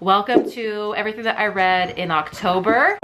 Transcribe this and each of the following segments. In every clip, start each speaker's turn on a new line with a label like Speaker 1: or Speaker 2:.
Speaker 1: Welcome to everything that I read in October.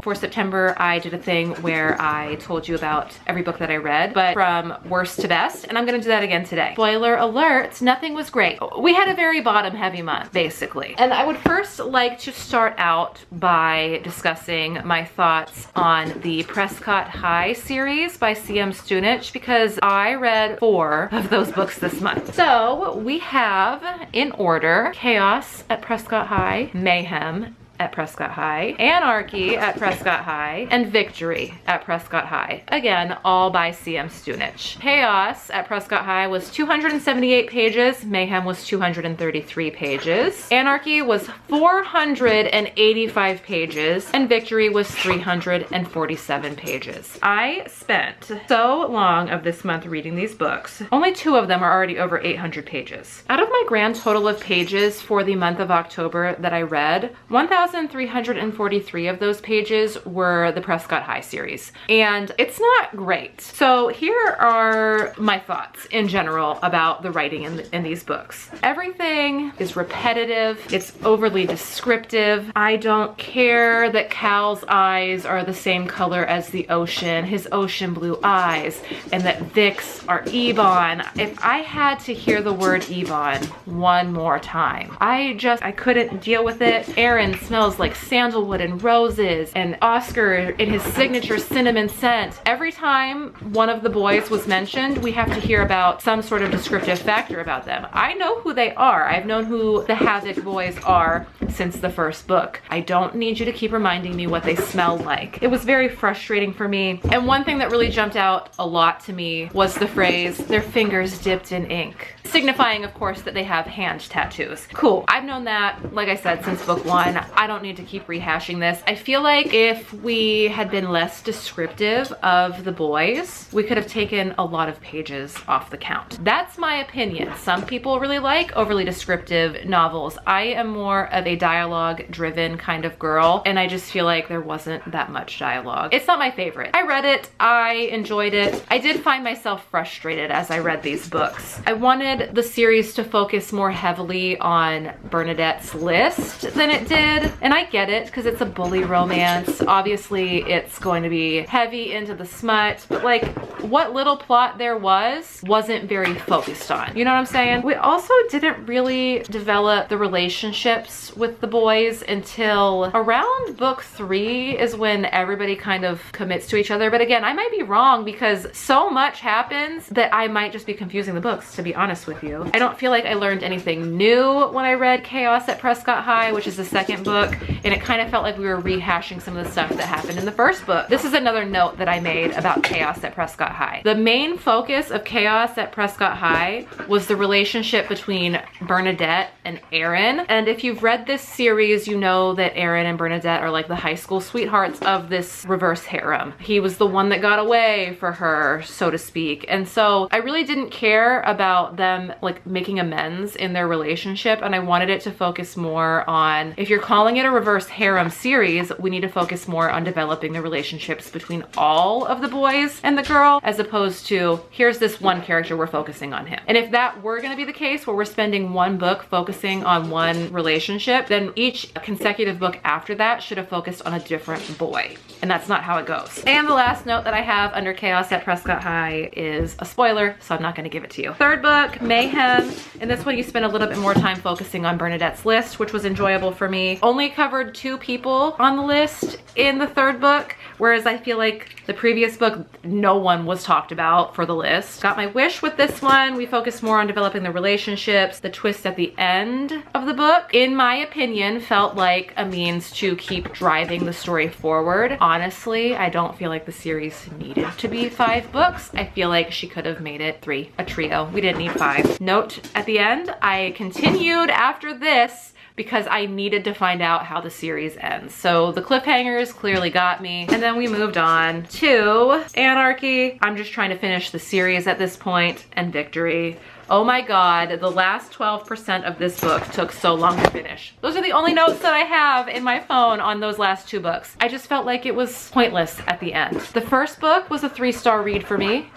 Speaker 1: For September, I did a thing where I told you about every book that I read, but from worst to best, and I'm gonna do that again today. Spoiler alert, nothing was great. We had a very bottom-heavy month, basically. And I would first like to start out by discussing my thoughts on the Prescott High series by stunich, because I read 4 of those books this month. So we have, in order, Chaos at Prescott High, Mayhem at Prescott High, Anarchy at Prescott High, and Victory at Prescott High. Again, all by stunich. Chaos at Prescott High was 278 pages, Mayhem was 233 pages, Anarchy was 485 pages, and Victory was 347 pages. I spent so long of this month reading these books. Only 2 of them are already over 800 pages. Out of my grand total of pages for the month of October that I read, 1,343 of those pages were the Prescott High series, and it's not great. So here are my thoughts in general about the writing in these books. Everything is repetitive, it's overly descriptive. I don't care that Cal's eyes are the same color as the ocean, his ocean blue eyes, and that Vic's are ebon. If I had to hear the word ebon one more time, I couldn't deal with it. Aaron smells like sandalwood and roses, and Oscar in his signature cinnamon scent. Every time one of the boys was mentioned, we have to hear about some sort of descriptive factor about them. I know who they are. I've known who the Havoc boys are since the first book. I don't need you to keep reminding me what they smell like. It was very frustrating for me. And one thing that really jumped out a lot to me was the phrase, their fingers dipped in ink. Signifying, of course, that they have hand tattoos. Cool. I've known that, like I said, since book 1. I don't need to keep rehashing this. I feel like if we had been less descriptive of the boys, we could have taken a lot of pages off the count. That's my opinion. Some people really like overly descriptive novels. I am more of a dialogue-driven kind of girl, and I just feel like there wasn't that much dialogue. It's not my favorite. I read it. I enjoyed it. I did find myself frustrated as I read these books. I wanted the series to focus more heavily on Bernadette's list than it did, and I get it because it's a bully romance. Obviously, it's going to be heavy into the smut, but like what little plot there wasn't very focused on. You know what I'm saying? We also didn't really develop the relationships with the boys until around book 3 is when everybody kind of commits to each other. But again, I might be wrong because so much happens that I might just be confusing the books, to be honest with you. I don't feel like I learned anything new when I read Chaos at Prescott High, which is the second book, and it kind of felt like we were rehashing some of the stuff that happened in the first book. This is another note that I made about Chaos at Prescott High. The main focus of Chaos at Prescott High was the relationship between Bernadette and Aaron. And if you've read this series, you know that Aaron and Bernadette are like the high school sweethearts of this reverse harem. He was the one that got away for her, so to speak. And so I really didn't care about them like making amends in their relationship, and I wanted it to focus more on, if you're calling it a reverse harem series, we need to focus more on developing the relationships between all of the boys and the girl, as opposed to here's this one character, we're focusing on him. And if that were going to be the case where we're spending one book focusing on one relationship, then each consecutive book after that should have focused on a different boy, and that's not how it goes. And the last note that I have under Chaos at Prescott High is a spoiler, so I'm not going to give it to you. Third book, Mayhem. In this one, you spend a little bit more time focusing on Bernadette's list, which was enjoyable for me. Only covered 2 people on the list in the third book, whereas I feel like the previous book, no one was talked about for the list. Got my wish with this one. We focused more on developing the relationships. The twist at the end of the book, in my opinion, felt like a means to keep driving the story forward. Honestly, I don't feel like the series needed to be 5 books. I feel like she could have made it 3, a trio. We didn't need 5. Note at the end, I continued after this because I needed to find out how the series ends. So the cliffhangers clearly got me. And then we moved on to Anarchy. I'm just trying to finish the series at this point, and Victory. Oh my God, the last 12% of this book took so long to finish. Those are the only notes that I have in my phone on those last 2 books. I just felt like it was pointless at the end. The first book was a 3-star read for me.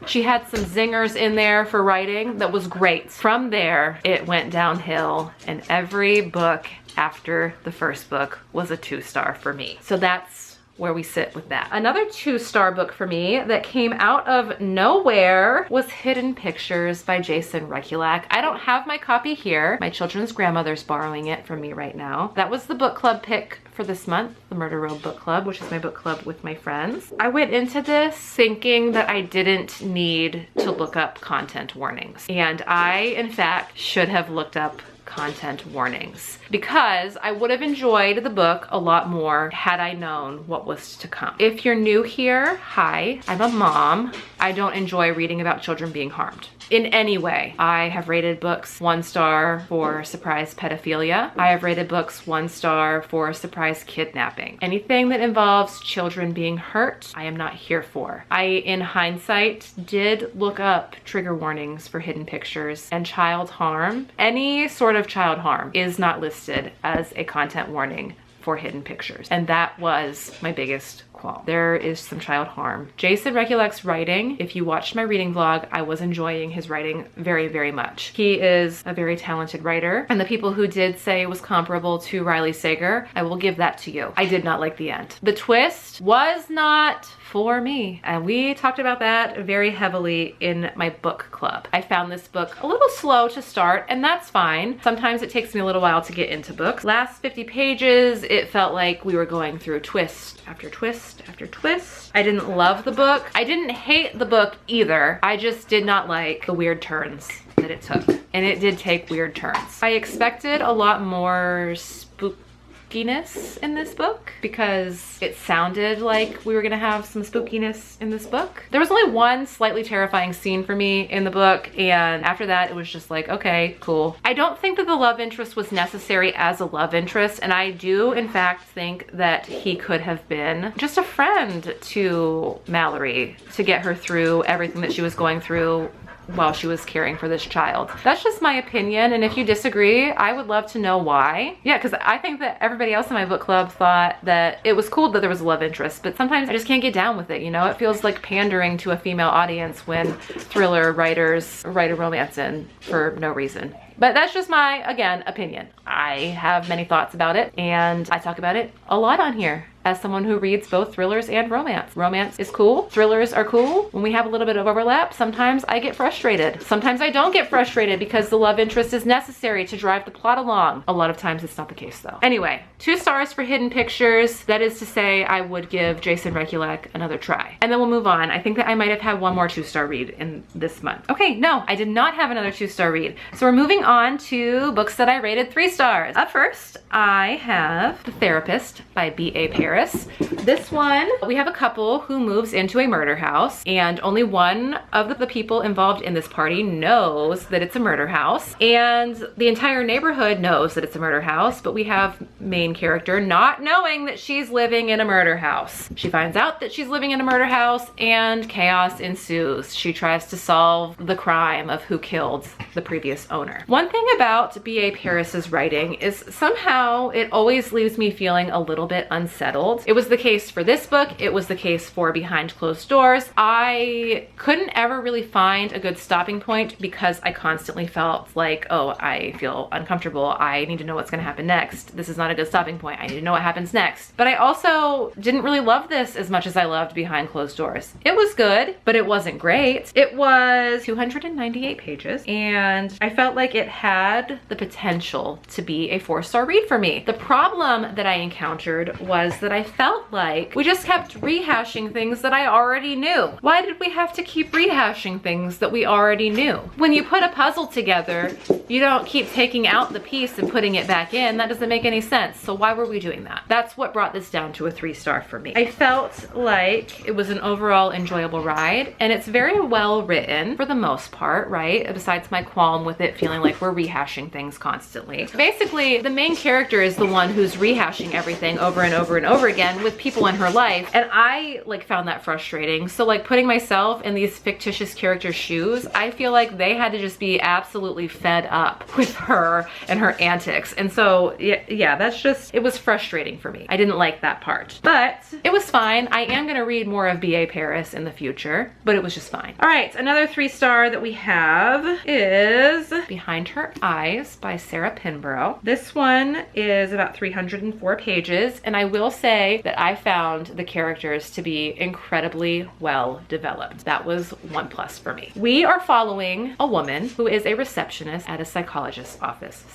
Speaker 1: She had some zingers in there for writing that was great. From there, it went downhill, and every book after the first book was a 2-star for me. So that's where we sit with that. Another 2-star book for me that came out of nowhere was Hidden Pictures by Jason Rekulak. I don't have my copy here. My children's grandmother's borrowing it from me right now. That was the book club pick for this month, the Murder Row Book Club, which is my book club with my friends. I went into this thinking that I didn't need to look up content warnings. And I, in fact, should have looked up content warnings because I would have enjoyed the book a lot more had I known what was to come. If you're new here, hi, I'm a mom. I don't enjoy reading about children being harmed in any way. I have rated books 1 star for surprise pedophilia. I have rated books 1 star for surprise kidnapping. Anything that involves children being hurt, I am not here for. I, in hindsight, did look up trigger warnings for Hidden Pictures and child harm. Any sort of child harm is not listed as a content warning for Hidden Pictures. And that was my biggest qualm. There is some child harm. Jason Rekulak's writing, if you watched my reading vlog, I was enjoying his writing very, very much. He is a very talented writer, and the people who did say it was comparable to Riley Sager, I will give that to you. I did not like the end. The twist was not for me, and we talked about that very heavily in my book club. I found this book a little slow to start, and that's fine. Sometimes it takes me a little while to get into books. Last 50 pages, it felt like we were going through twist after twist after twist. I didn't love the book. I didn't hate the book either. I just did not like the weird turns that it took, and it did take weird turns. I expected a lot more spookiness in this book because it sounded like we were gonna have some spookiness in this book. There was only one slightly terrifying scene for me in the book, and after that it was just like, okay, cool. I don't think that the love interest was necessary as a love interest, and I do in fact think that he could have been just a friend to Mallory to get her through everything that she was going through while she was caring for this child. That's just my opinion, and if you disagree, I would love to know why. Yeah, because I think that everybody else in my book club thought that it was cool that there was a love interest, but sometimes I just can't get down with it, you know? It feels like pandering to a female audience when thriller writers write a romance in for no reason. But that's just my, again, opinion. I have many thoughts about it, and I talk about it a lot on here as someone who reads both thrillers and romance. Romance is cool. Thrillers are cool. When we have a little bit of overlap, sometimes I get frustrated. Sometimes I don't get frustrated because the love interest is necessary to drive the plot along. A lot of times it's not the case though. Anyway, 2 stars for Hidden Pictures. That is to say I would give Jason Rekulak another try. And then we'll move on. I think that I might have had one more 2-star read in this month. Okay, no, I did not have another 2-star read. So we're moving on to books that I rated 3 stars. Up first, I have The Therapist by B.A. Paris. This one, we have a couple who moves into a murder house, and only one of the people involved in this party knows that it's a murder house, and the entire neighborhood knows that it's a murder house, but we have main character not knowing that she's living in a murder house. She finds out that she's living in a murder house, and chaos ensues. She tries to solve the crime of who killed the previous owner. One thing about B.A. Paris's writing is somehow it always leaves me feeling a little bit unsettled. It was the case for this book. It was the case for Behind Closed Doors. I couldn't ever really find a good stopping point because I constantly felt like, oh, I feel uncomfortable. I need to know what's going to happen next. This is not a good stopping point. I need to know what happens next. But I also didn't really love this as much as I loved Behind Closed Doors. It was good, but it wasn't great. It was 298 pages, and I felt like it had the potential to be a 4-star read for me. The problem that I encountered was that I felt like we just kept rehashing things that I already knew. Why did we have to keep rehashing things that we already knew? When you put a puzzle together, you don't keep taking out the piece and putting it back in. That doesn't make any sense. So why were we doing that? That's what brought this down to a 3-star for me. I felt like it was an overall enjoyable ride, and it's very well written for the most part, right? Besides my qualm with it feeling like we're rehashing things constantly. Basically, the main character is the one who's rehashing everything over and over and over over again with people in her life. And I like found that frustrating. So like putting myself in these fictitious characters' shoes, I feel like they had to just be absolutely fed up with her and her antics. And so yeah, that's just, it was frustrating for me. I didn't like that part, but it was fine. I am gonna read more of B.A. Paris in the future, but it was just fine. All right, another 3-star that we have is Behind Her Eyes by Sarah Pinborough. This one is about 304 pages, and I will say that I found the characters to be incredibly well developed. That was 1+ for me. We are following a woman who is a receptionist at a psychiatrist's office.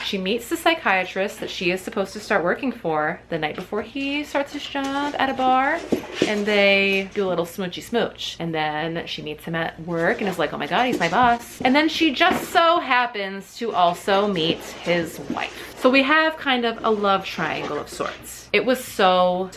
Speaker 1: She meets the psychiatrist that she is supposed to start working for the night before he starts his job at a bar, and they do a little smoochy smooch. And then she meets him at work and is like, oh my God, he's my boss. And then she just so happens to also meet his wife. So we have kind of a love triangle of sorts. It was so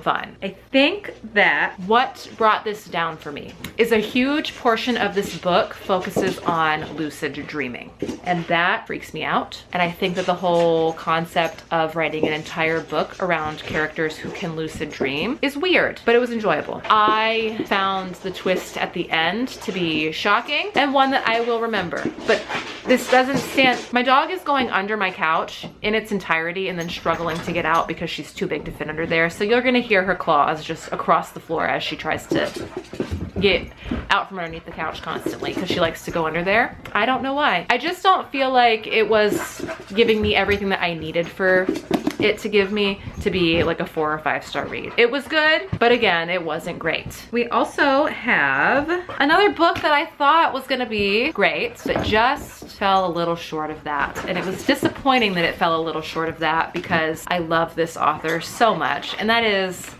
Speaker 1: fun. I think that what brought this down for me is a huge portion of this book focuses on lucid dreaming. And that freaks me out. And I think that the whole concept of writing an entire book around characters who can lucid dream is weird, but it was enjoyable. I found the twist at the end to be shocking and one that I will remember. But this doesn't stand, my dog is going under my couch in its entirety and then struggling to get out because she's too big to fit under there. So you're gonna hear her claws just across the floor as she tries to get out from underneath the couch constantly because she likes to go under there. I don't know why. I just don't feel like it was giving me everything that I needed for it to give me to be like a 4 or 5-star read. It was good, but again, it wasn't great. We also have another book that I thought was gonna be great, but just fell a little short of that. And it was disappointing that it fell a little short of that because I love this author so much, and that is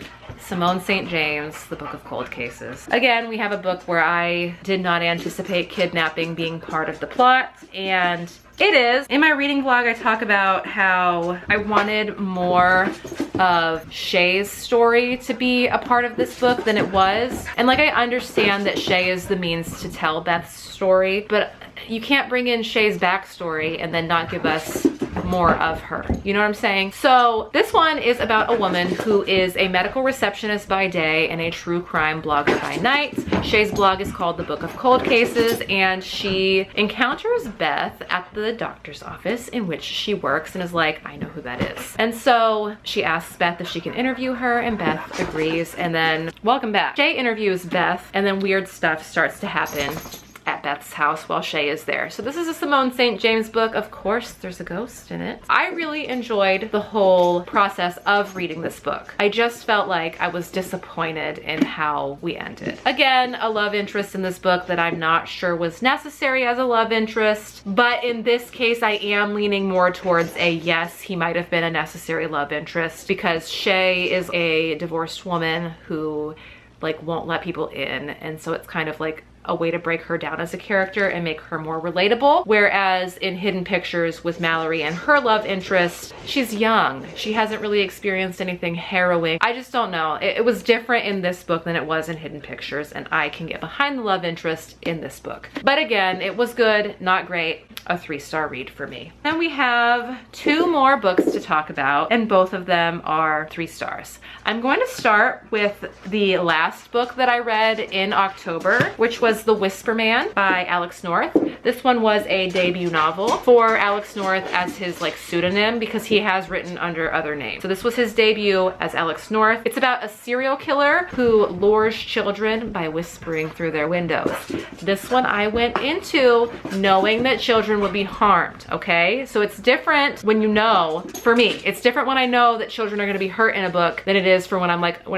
Speaker 1: Simone St. James, The Book of Cold Cases. Again, we have a book where I did not anticipate kidnapping being part of the plot, and it is. In my reading vlog, I talk about how I wanted more of Shay's story to be a part of this book than it was. And like, I understand that Shay is the means to tell Beth's story, but you can't bring in Shay's backstory and then not give us more of her. You know what I'm saying? So this one is about a woman who is a medical receptionist by day and a true crime blogger by night. Shay's blog is called The Book of Cold Cases, and she encounters Beth at the doctor's office in which she works and is like, I know who that is. And so she asks Beth if she can interview her, and Beth agrees, and then welcome back. Shay interviews Beth, and then weird stuff starts to happen at Beth's house while Shay is there. So this is a Simone St. James book. Of course, there's a ghost in it. I really enjoyed the whole process of reading this book. I just felt like I was disappointed in how we ended. Again, a love interest in this book that I'm not sure was necessary as a love interest, but in this case, I am leaning more towards a yes, he might have been a necessary love interest, because Shay is a divorced woman who like won't let people in, and so it's kind of like a way to break her down as a character and make her more relatable. Whereas in Hidden Pictures with Mallory and her love interest, she's young. She hasn't really experienced anything harrowing. I just don't know. It was different in this book than it was in Hidden Pictures, and I can get behind the love interest in this book. But again, it was good, not great. A 3-star read for me. Then we have 2 more books to talk about, and both of them are 3 stars. I'm going to start with the last book that I read in October, which was The Whisper Man by Alex North. This one was a debut novel for Alex North as his like pseudonym, because he has written under other names. So this was his debut as Alex North. It's about a serial killer who lures children by whispering through their windows. This one I went into knowing that children would be harmed, okay? So it's different when you know, for me, it's different when I know that children are gonna be hurt in a book than it is for when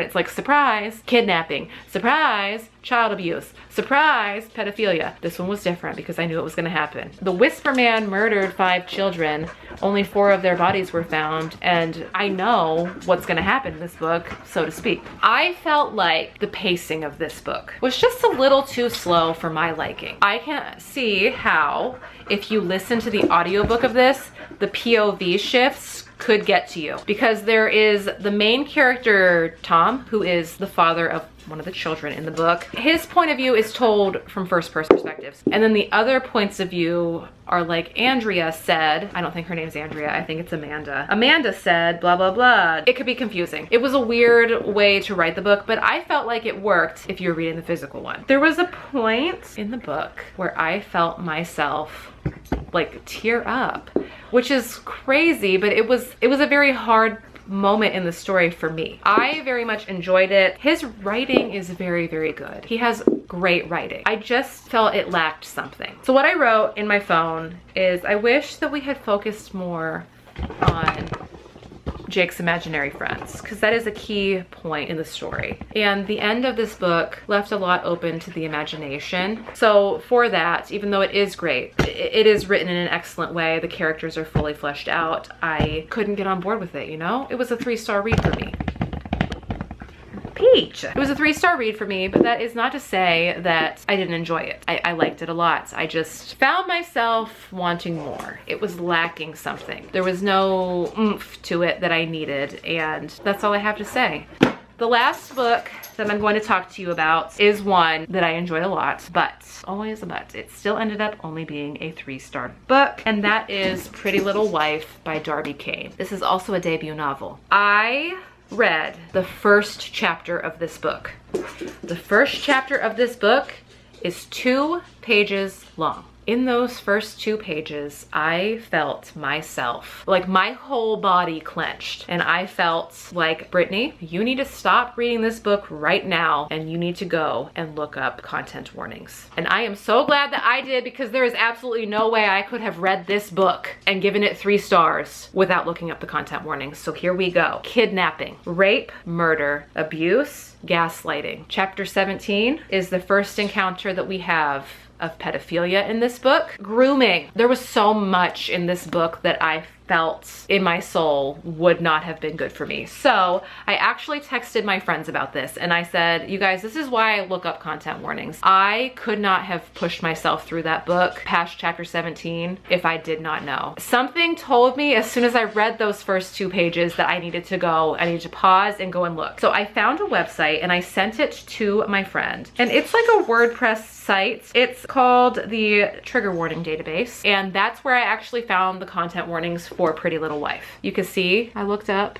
Speaker 1: it's like, surprise, kidnapping, surprise, child abuse, surprise, pedophilia. This one was different because I knew it was gonna happen. The Whisper Man murdered 5 children. Only 4 of their bodies were found, and I know what's gonna happen in this book, so to speak. I felt like the pacing of this book was just a little too slow for my liking. I can see how, if you listen to the audiobook of this, the POV shifts could get to you, because there is the main character, Tom, who is the father of one of the children in the book. His point of view is told from first person perspectives. And then the other points of view are like Andrea said, I don't think her name's Andrea, I think it's Amanda. Amanda said, blah, blah, blah. It could be confusing. It was a weird way to write the book, but I felt like it worked if you were reading the physical one. There was a point in the book where I felt myself like tear up, which is crazy, but it was a very hard moment in the story for me. I very much enjoyed it. His writing is very, very good. He has great writing. I just felt it lacked something. So what I wrote in my phone is, I wish that we had focused more on Jake's imaginary friends, because that is a key point in the story. And the end of this book left a lot open to the imagination. So for that, even though it is great, it is written in an excellent way, the characters are fully fleshed out, I couldn't get on board with it, you know? It was a 3-star read for me. Peach. It was a 3-star read for me, but that is not to say that I didn't enjoy it. I liked it a lot. I just found myself wanting more. It was lacking something. There was no oomph to it that I needed, and that's all I have to say. The last book that I'm going to talk to you about is one that I enjoyed a lot, but always a but. It still ended up only being a 3-star book, and that is Pretty Little Wife by Darby Kane. This is also a debut novel. I read the first chapter of this book. The first chapter of this book is 2 pages long. In those first 2 pages, I felt myself, like my whole body clenched. And I felt like, Brittany, you need to stop reading this book right now, and you need to go and look up content warnings. And I am so glad that I did, because there is absolutely no way I could have read this book and given it 3 stars without looking up the content warnings. So here we go. Kidnapping, rape, murder, abuse, gaslighting. Chapter 17 is the first encounter that we have of pedophilia in this book. Grooming. There was so much in this book that I felt in my soul would not have been good for me. So I actually texted my friends about this, and I said, you guys, this is why I look up content warnings. I could not have pushed myself through that book past chapter 17 if I did not know. Something told me as soon as I read those first 2 pages that I needed to pause and go and look. So I found a website and I sent it to my friend, and it's like a WordPress site. It's called the Trigger Warning Database, and that's where I actually found the content warnings for Pretty Little Wife. You can see, I looked up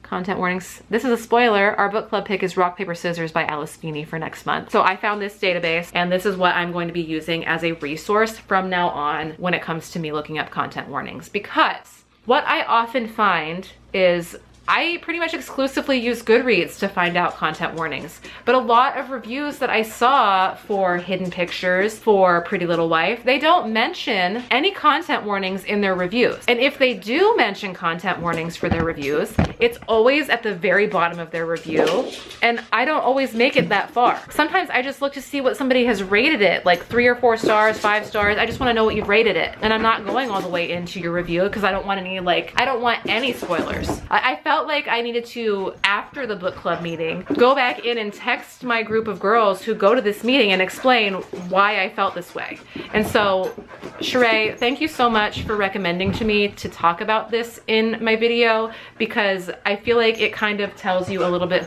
Speaker 1: content warnings. This is a spoiler. Our book club pick is Rock, Paper, Scissors by Alice Feeney for next month. So I found this database, and this is what I'm going to be using as a resource from now on when it comes to me looking up content warnings. Because what I often find is I pretty much exclusively use Goodreads to find out content warnings. But a lot of reviews that I saw for Hidden Pictures, for Pretty Little Wife, they don't mention any content warnings in their reviews. And if they do mention content warnings for their reviews, it's always at the very bottom of their review. And I don't always make it that far. Sometimes I just look to see what somebody has rated it, like 3 or 4 stars, 5 stars. I just wanna know what you've rated it. And I'm not going all the way into your review because I don't want any spoilers. I felt like I needed to, after the book club meeting, go back in and text my group of girls who go to this meeting and explain why I felt this way. And so, Sheree, thank you so much for recommending to me to talk about this in my video, because I feel like it kind of tells you a little bit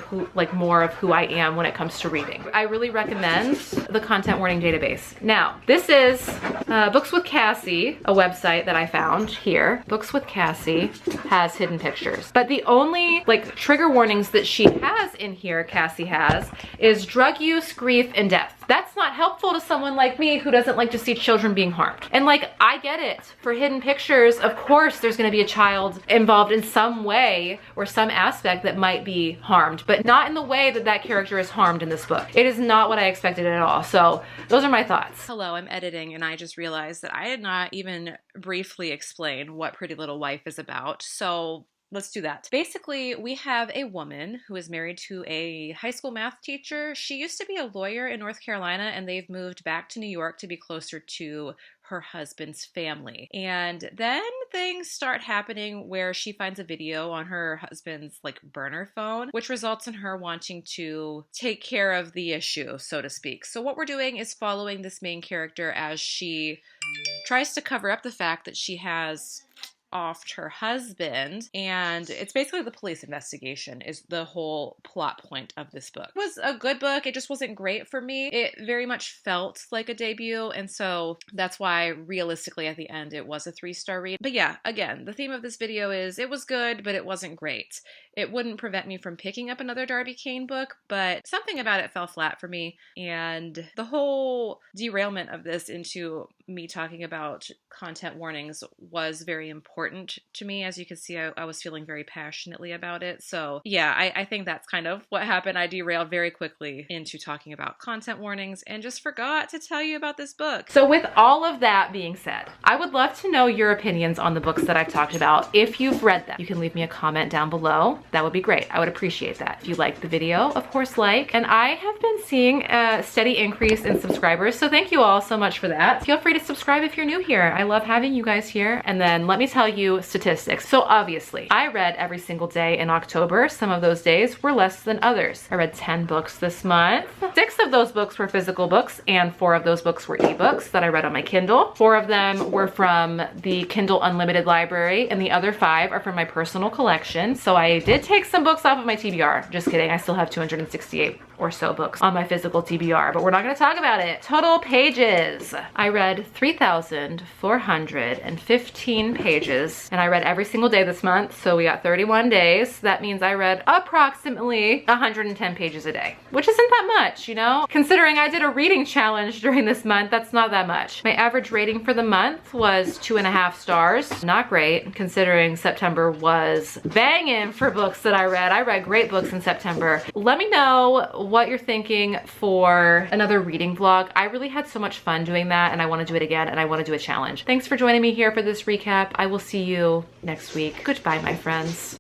Speaker 1: more of who I am when it comes to reading. I really recommend the content warning database. Now, this is Books with Cassie, a website that I found here. Books with Cassie has Hidden Pictures, but the only trigger warnings that she has in here, Cassie has, is drug use, grief, and death. That's not helpful to someone like me who doesn't like to see children being harmed. And I get it. For Hidden Pictures, of course there's gonna be a child involved in some way or some aspect that might be harmed, but not in the way that that character is harmed in this book. It is not what I expected at all. So those are my thoughts. Hello, I'm editing, and I just realized that I did not even briefly explain what Pretty Little Wife is about. So let's do that. Basically, we have a woman who is married to a high school math teacher. She used to be a lawyer in North Carolina, and they've moved back to New York to be closer to her husband's family. And then things start happening where she finds a video on her husband's burner phone, which results in her wanting to take care of the issue, so to speak. So what we're doing is following this main character as she tries to cover up the fact that she has offed her husband, and it's basically the police investigation is the whole plot point of this book. It was a good book. It just wasn't great for me. It very much felt like a debut, and so that's why realistically at the end it was a 3-star read. But yeah, again, the theme of this video is it was good, but it wasn't great. It wouldn't prevent me from picking up another Darby Kane book, but something about it fell flat for me, and the whole derailment of this into me talking about content warnings was very important to me. As you can see, I was feeling very passionately about it. So yeah, I think that's kind of what happened. I derailed very quickly into talking about content warnings and just forgot to tell you about this book. So with all of that being said, I would love to know your opinions on the books that I've talked about. If you've read them, you can leave me a comment down below. That would be great. I would appreciate that. If you liked the video, of course, like. And I have been seeing a steady increase in subscribers, so thank you all so much for that. Feel free to subscribe if you're new here. I love having you guys here. And then let me tell you statistics. So obviously, I read every single day in October. Some of those days were less than others. I read 10 books this month. 6 of those books were physical books, and 4 of those books were ebooks that I read on my Kindle. 4 of them were from the Kindle Unlimited library, and the other 5 are from my personal collection. So I did take some books off of my TBR. Just kidding. I still have 268 or so books on my physical TBR, but we're not going to talk about it. Total pages. I read 3,415 pages, and I read every single day this month. So we got 31 days. That means I read approximately 110 pages a day, which isn't that much, you know? Considering I did a reading challenge during this month, that's not that much. My average rating for the month was 2.5 stars. Not great, considering September was banging for books that I read. I read great books in September. Let me know what you're thinking for another reading vlog. I really had so much fun doing that, and I want to do it again, and I want to do a challenge. Thanks for joining me here for this recap. I will see you next week. Goodbye, my friends.